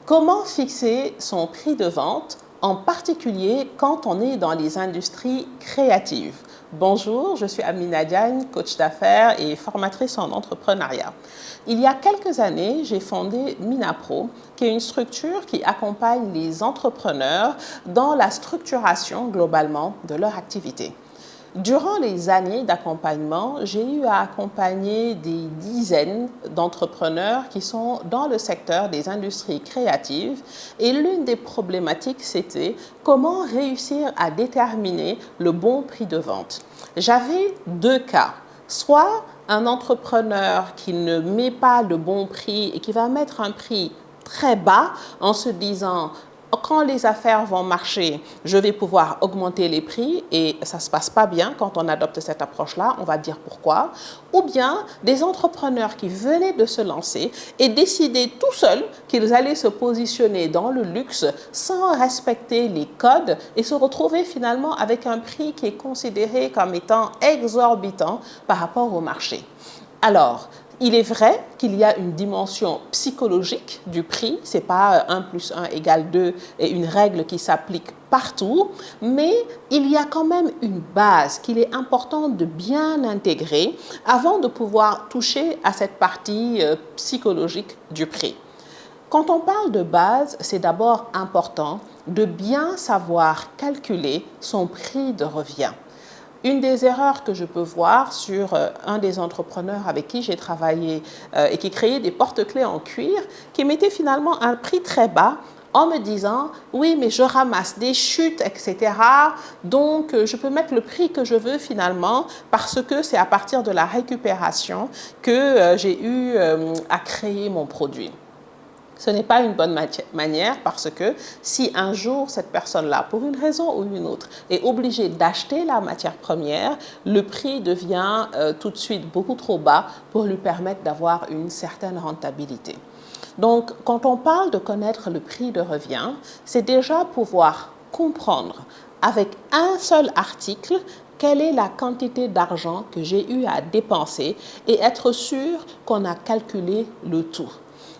Comment fixer son prix de vente, en particulier quand on est dans les industries créatives? Bonjour, je suis Amina Diagne, coach d'affaires et formatrice en entrepreneuriat. Il y a quelques années, j'ai fondé Minapro, qui est une structure qui accompagne les entrepreneurs dans la structuration globalement de leur activité. Durant les années d'accompagnement, j'ai eu à accompagner des dizaines d'entrepreneurs qui sont dans le secteur des industries créatives et l'une des problématiques, c'était comment réussir à déterminer le bon prix de vente. J'avais deux cas. Soit un entrepreneur qui ne met pas le bon prix et qui va mettre un prix très bas en se disant quand les affaires vont marcher, je vais pouvoir augmenter les prix et ça ne se passe pas bien quand on adopte cette approche-là, on va dire pourquoi. Ou bien des entrepreneurs qui venaient de se lancer et décidaient tout seuls qu'ils allaient se positionner dans le luxe sans respecter les codes et se retrouver finalement avec un prix qui est considéré comme étant exorbitant par rapport au marché. Alors, il est vrai qu'il y a une dimension psychologique du prix, ce n'est pas 1 plus 1 égale 2 et une règle qui s'applique partout, mais il y a quand même une base qu'il est important de bien intégrer avant de pouvoir toucher à cette partie psychologique du prix. Quand on parle de base, c'est d'abord important de bien savoir calculer son prix de revient. Une des erreurs que je peux voir sur un des entrepreneurs avec qui j'ai travaillé et qui créait des porte-clés en cuir, qui mettait finalement un prix très bas en me disant « oui, mais je ramasse des chutes, etc. Donc, je peux mettre le prix que je veux finalement parce que c'est à partir de la récupération que j'ai eu à créer mon produit. » Ce n'est pas une bonne manière parce que si un jour cette personne-là, pour une raison ou une autre, est obligée d'acheter la matière première, le prix devient tout de suite beaucoup trop bas pour lui permettre d'avoir une certaine rentabilité. Donc, quand on parle de connaître le prix de revient, c'est déjà pouvoir comprendre avec un seul article quelle est la quantité d'argent que j'ai eu à dépenser et être sûr qu'on a calculé le tout.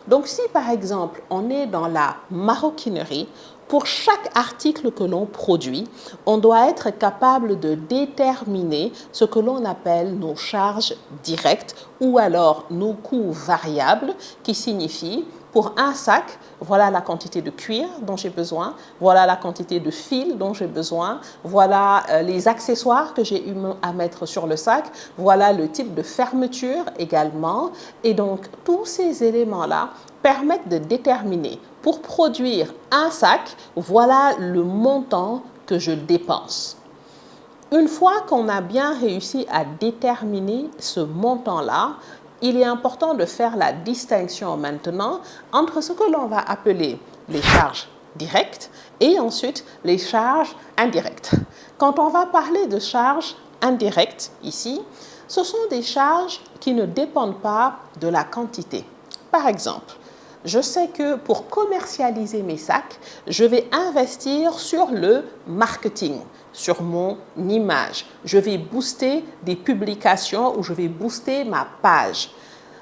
Donc si par exemple on est dans la maroquinerie, pour chaque article que l'on produit, on doit être capable de déterminer ce que l'on appelle nos charges directes ou alors nos coûts variables qui signifient pour un sac, voilà la quantité de cuir dont j'ai besoin, voilà la quantité de fil dont j'ai besoin, voilà les accessoires que j'ai eu à mettre sur le sac, voilà le type de fermeture également. Et donc, tous ces éléments-là permettent de déterminer, pour produire un sac, voilà le montant que je dépense. Une fois qu'on a bien réussi à déterminer ce montant-là, il est important de faire la distinction maintenant entre ce que l'on va appeler les charges directes et ensuite les charges indirectes. Quand on va parler de charges indirectes ici, ce sont des charges qui ne dépendent pas de la quantité. Par exemple, je sais que pour commercialiser mes sacs, je vais investir sur le marketing, sur mon image. Je vais booster des publications ou je vais booster ma page.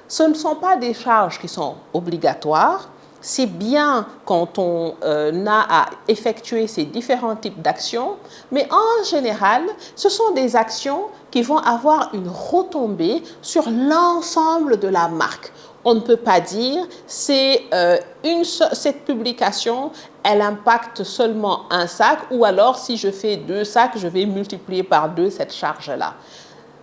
Ce ne sont pas des charges qui sont obligatoires. C'est bien quand on a à effectuer ces différents types d'actions, mais en général, ce sont des actions qui vont avoir une retombée sur l'ensemble de la marque. On ne peut pas dire c'est cette publication, elle impacte seulement un sac ou alors si je fais 2 sacs, je vais multiplier par 2 cette charge-là.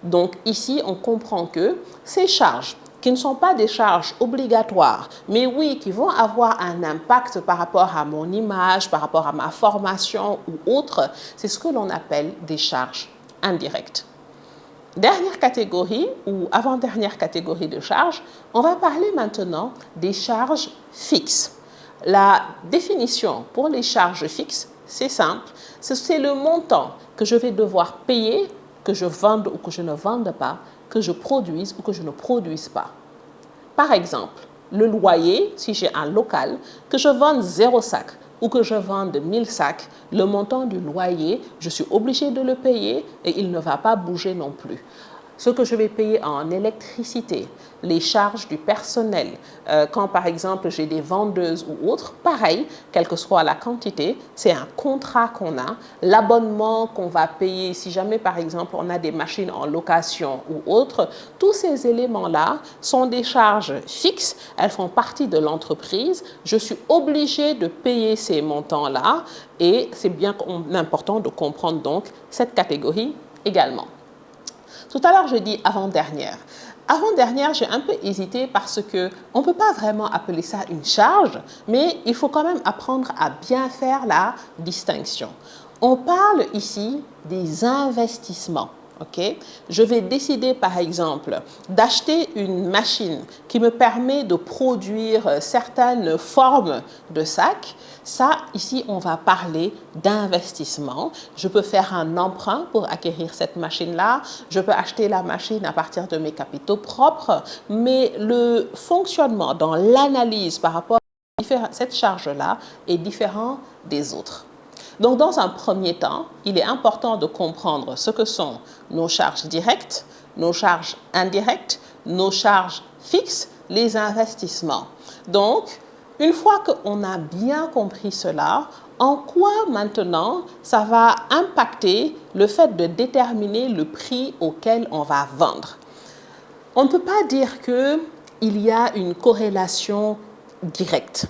Donc ici, on comprend que ces charges qui ne sont pas des charges obligatoires, mais oui, qui vont avoir un impact par rapport à mon image, par rapport à ma formation ou autre, c'est ce que l'on appelle des charges indirectes. Dernière catégorie ou avant-dernière catégorie de charges, on va parler maintenant des charges fixes. La définition pour les charges fixes, c'est simple, c'est le montant que je vais devoir payer, que je vende ou que je ne vende pas, que je produise ou que je ne produise pas. Par exemple, le loyer, si j'ai un local, que je vende 0 sac ou que je vende 1000 sacs, le montant du loyer, je suis obligée de le payer et il ne va pas bouger non plus. ce que je vais payer en électricité, les charges du personnel, quand par exemple j'ai des vendeuses ou autres, pareil, quelle que soit la quantité, c'est un contrat qu'on a, l'abonnement qu'on va payer si jamais par exemple on a des machines en location ou autre, tous ces éléments-là sont des charges fixes, elles font partie de l'entreprise, je suis obligée de payer ces montants-là et c'est bien important de comprendre donc cette catégorie également. Tout à l'heure, je dis avant-dernière. Avant-dernière, j'ai un peu hésité parce qu'on ne peut pas vraiment appeler ça une charge, mais il faut quand même apprendre à bien faire la distinction. On parle ici des investissements. Okay? Je vais décider par exemple d'acheter une machine qui me permet de produire certaines formes de sacs. Ça, ici, on va parler d'investissement. Je peux faire un emprunt pour acquérir cette machine-là. Je peux acheter la machine à partir de mes capitaux propres. Mais le fonctionnement dans l'analyse par rapport à cette charge-là est différent des autres. Donc, dans un premier temps, il est important de comprendre ce que sont nos charges directes, nos charges indirectes, nos charges fixes, les investissements. Donc, une fois qu'on a bien compris cela, en quoi maintenant ça va impacter le fait de déterminer le prix auquel on va vendre? On ne peut pas dire qu'il y a une corrélation directe.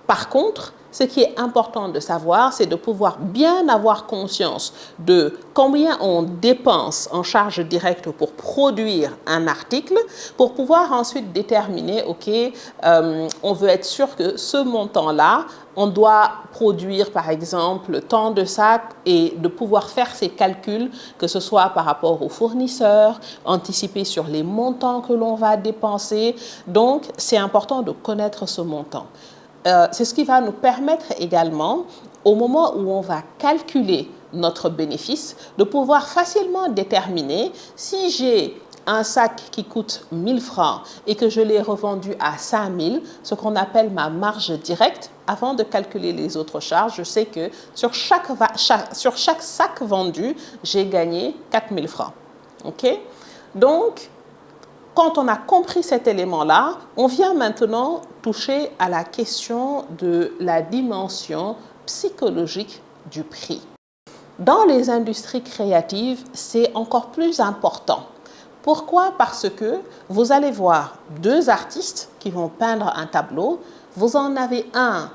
Par contre, ce qui est important de savoir, c'est de pouvoir bien avoir conscience de combien on dépense en charge directe pour produire un article, pour pouvoir ensuite déterminer, OK, on veut être sûr que ce montant-là, on doit produire par exemple tant de sacs et de pouvoir faire ces calculs, que ce soit par rapport aux fournisseurs, anticiper sur les montants que l'on va dépenser. Donc, c'est important de connaître ce montant. C'est ce qui va nous permettre également, au moment où on va calculer notre bénéfice, de pouvoir facilement déterminer si j'ai un sac qui coûte 1000 francs et que je l'ai revendu à 5000, ce qu'on appelle ma marge directe. Avant de calculer les autres charges, je sais que sur chaque sac vendu, j'ai gagné 4000 francs. Okay? Donc, quand on a compris cet élément-là, on vient maintenant toucher à la question de la dimension psychologique du prix. Dans les industries créatives, c'est encore plus important. Pourquoi? Parce que vous allez voir deux artistes qui vont peindre un tableau. Vous en avez un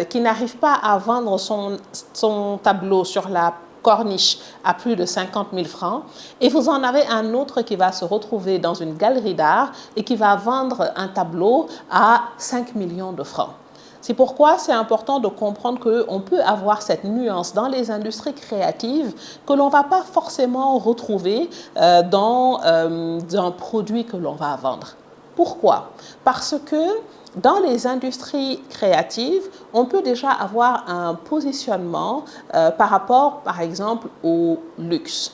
qui n'arrive pas à vendre son tableau sur la corniche à plus de 50 000 francs et vous en avez un autre qui va se retrouver dans une galerie d'art et qui va vendre un tableau à 5 millions de francs. C'est pourquoi c'est important de comprendre qu'on peut avoir cette nuance dans les industries créatives que l'on ne va pas forcément retrouver dans un produit que l'on va vendre. Pourquoi? Parce que dans les industries créatives, on peut déjà avoir un positionnement par rapport, par exemple, au luxe.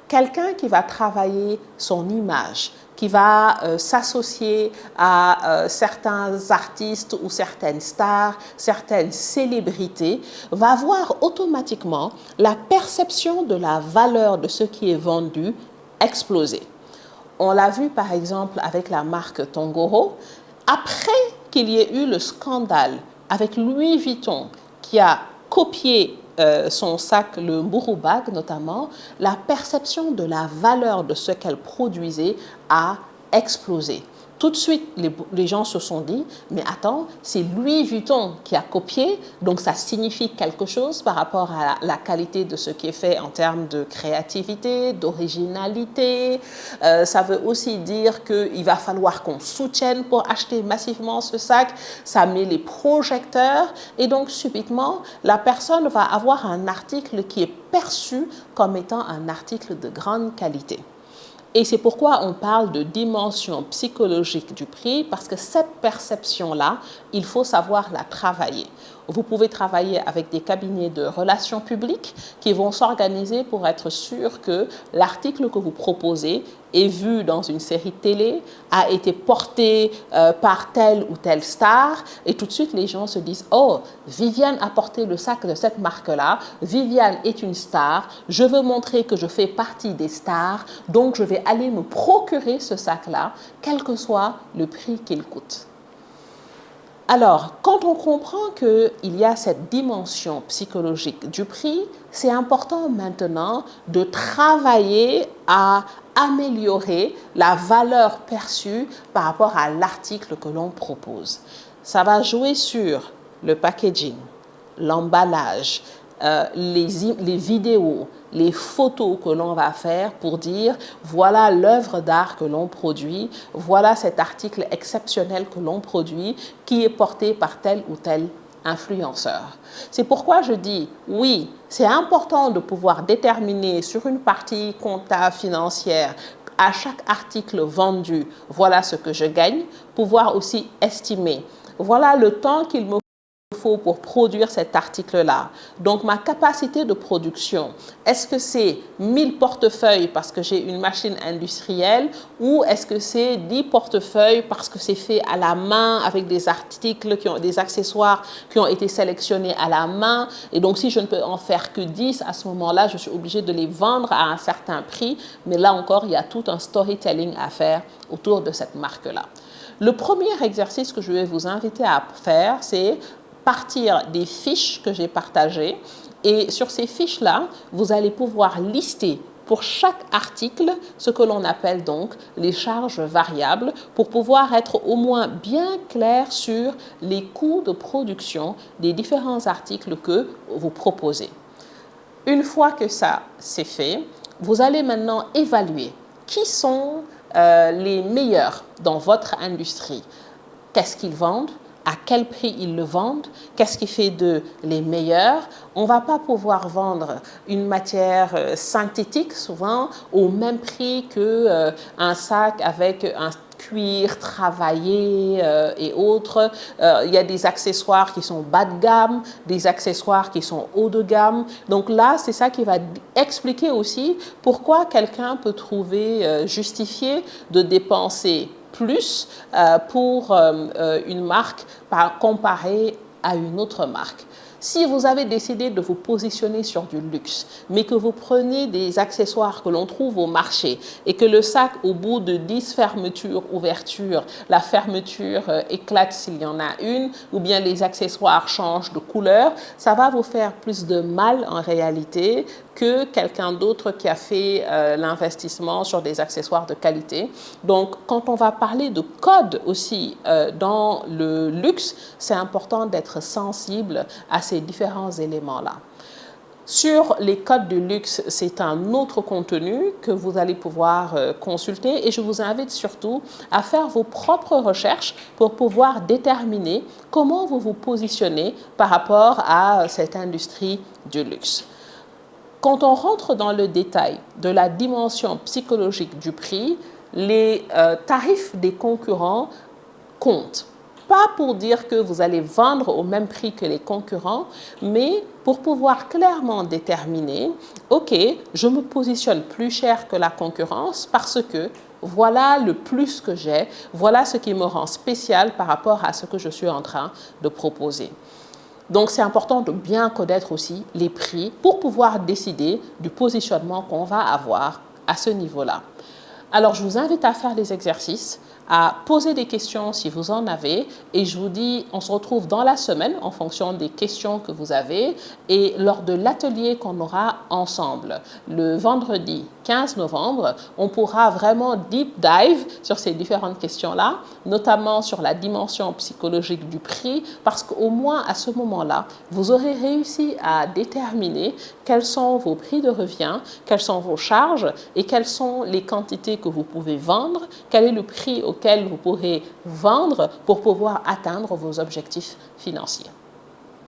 Quelqu'un qui va travailler son image, qui va s'associer à certains artistes ou certaines stars, certaines célébrités, va voir automatiquement la perception de la valeur de ce qui est vendu exploser. On l'a vu par exemple avec la marque Tongoro. Après qu'il y ait eu le scandale avec Louis Vuitton qui a copié son sac, le Mburu Bag notamment, la perception de la valeur de ce qu'elle produisait a explosé. Tout de suite, les gens se sont dit, mais attends, c'est Louis Vuitton qui a copié, donc ça signifie quelque chose par rapport à la qualité de ce qui est fait en termes de créativité, d'originalité. Ça veut aussi dire qu'il va falloir qu'on soutienne pour acheter massivement ce sac. Ça met les projecteurs et donc subitement, la personne va avoir un article qui est perçu comme étant un article de grande qualité. Et c'est pourquoi on parle de dimension psychologique du prix, parce que cette perception-là, il faut savoir la travailler. Vous pouvez travailler avec des cabinets de relations publiques qui vont s'organiser pour être sûr que l'article que vous proposez est vu dans une série télé, a été porté par telle ou telle star, et tout de suite les gens se disent « Oh, Viviane a porté le sac de cette marque-là, Viviane est une star, je veux montrer que je fais partie des stars, donc je vais aller me procurer ce sac-là, quel que soit le prix qu'il coûte. » Alors, quand on comprend qu'il y a cette dimension psychologique du prix, c'est important maintenant de travailler à améliorer la valeur perçue par rapport à l'article que l'on propose. Ça va jouer sur le packaging, l'emballage, les vidéos, les photos que l'on va faire pour dire voilà l'œuvre d'art que l'on produit, voilà cet article exceptionnel que l'on produit qui est porté par tel ou tel influenceur. C'est pourquoi je dis oui, c'est important de pouvoir déterminer sur une partie comptable financière à chaque article vendu, voilà ce que je gagne, pouvoir aussi estimer, voilà le temps qu'il me faut pour produire cet article-là. Donc, ma capacité de production, est-ce que c'est 1000 portefeuilles parce que j'ai une machine industrielle ou est-ce que c'est 10 portefeuilles parce que c'est fait à la main avec des articles, des accessoires qui ont été sélectionnés à la main et donc si je ne peux en faire que 10, à ce moment-là, je suis obligée de les vendre à un certain prix. Mais là encore, il y a tout un storytelling à faire autour de cette marque-là. Le premier exercice que je vais vous inviter à faire, c'est partir des fiches que j'ai partagées et sur ces fiches-là, vous allez pouvoir lister pour chaque article ce que l'on appelle donc les charges variables pour pouvoir être au moins bien clair sur les coûts de production des différents articles que vous proposez. Une fois que ça c'est fait, vous allez maintenant évaluer qui sont les meilleurs dans votre industrie. Qu'est-ce qu'ils vendent? À quel prix ils le vendent, qu'est-ce qui fait d'eux les meilleurs. On ne va pas pouvoir vendre une matière synthétique souvent au même prix qu'un sac avec un cuir travaillé et autres. Il y a des accessoires qui sont bas de gamme, des accessoires qui sont haut de gamme. Donc là, c'est ça qui va expliquer aussi pourquoi quelqu'un peut trouver justifié de dépenser plus pour une marque comparée à une autre marque. Si vous avez décidé de vous positionner sur du luxe, mais que vous prenez des accessoires que l'on trouve au marché et que le sac, au bout de 10 fermetures, ouvertures, la fermeture éclate s'il y en a une, ou bien les accessoires changent de couleur, ça va vous faire plus de mal en réalité que quelqu'un d'autre qui a fait l'investissement sur des accessoires de qualité. Donc, quand on va parler de code aussi dans le luxe, c'est important d'être sensible à ces différents éléments-là. Sur les codes du luxe, c'est un autre contenu que vous allez pouvoir consulter et je vous invite surtout à faire vos propres recherches pour pouvoir déterminer comment vous vous positionnez par rapport à cette industrie du luxe. Quand on rentre dans le détail de la dimension psychologique du prix, les tarifs des concurrents comptent. Pas pour dire que vous allez vendre au même prix que les concurrents, mais pour pouvoir clairement déterminer, ok, je me positionne plus cher que la concurrence parce que voilà le plus que j'ai, voilà ce qui me rend spécial par rapport à ce que je suis en train de proposer. Donc, c'est important de bien connaître aussi les prix pour pouvoir décider du positionnement qu'on va avoir à ce niveau-là. Alors, je vous invite à faire des exercices, à poser des questions si vous en avez et je vous dis, on se retrouve dans la semaine en fonction des questions que vous avez et lors de l'atelier qu'on aura ensemble. Le vendredi 15 novembre, on pourra vraiment deep dive sur ces différentes questions-là, notamment sur la dimension psychologique du prix parce qu'au moins à ce moment-là, vous aurez réussi à déterminer quels sont vos prix de revient, quelles sont vos charges et quelles sont les quantités que vous pouvez vendre, quel est le prix auquel vous pourrez vendre pour pouvoir atteindre vos objectifs financiers.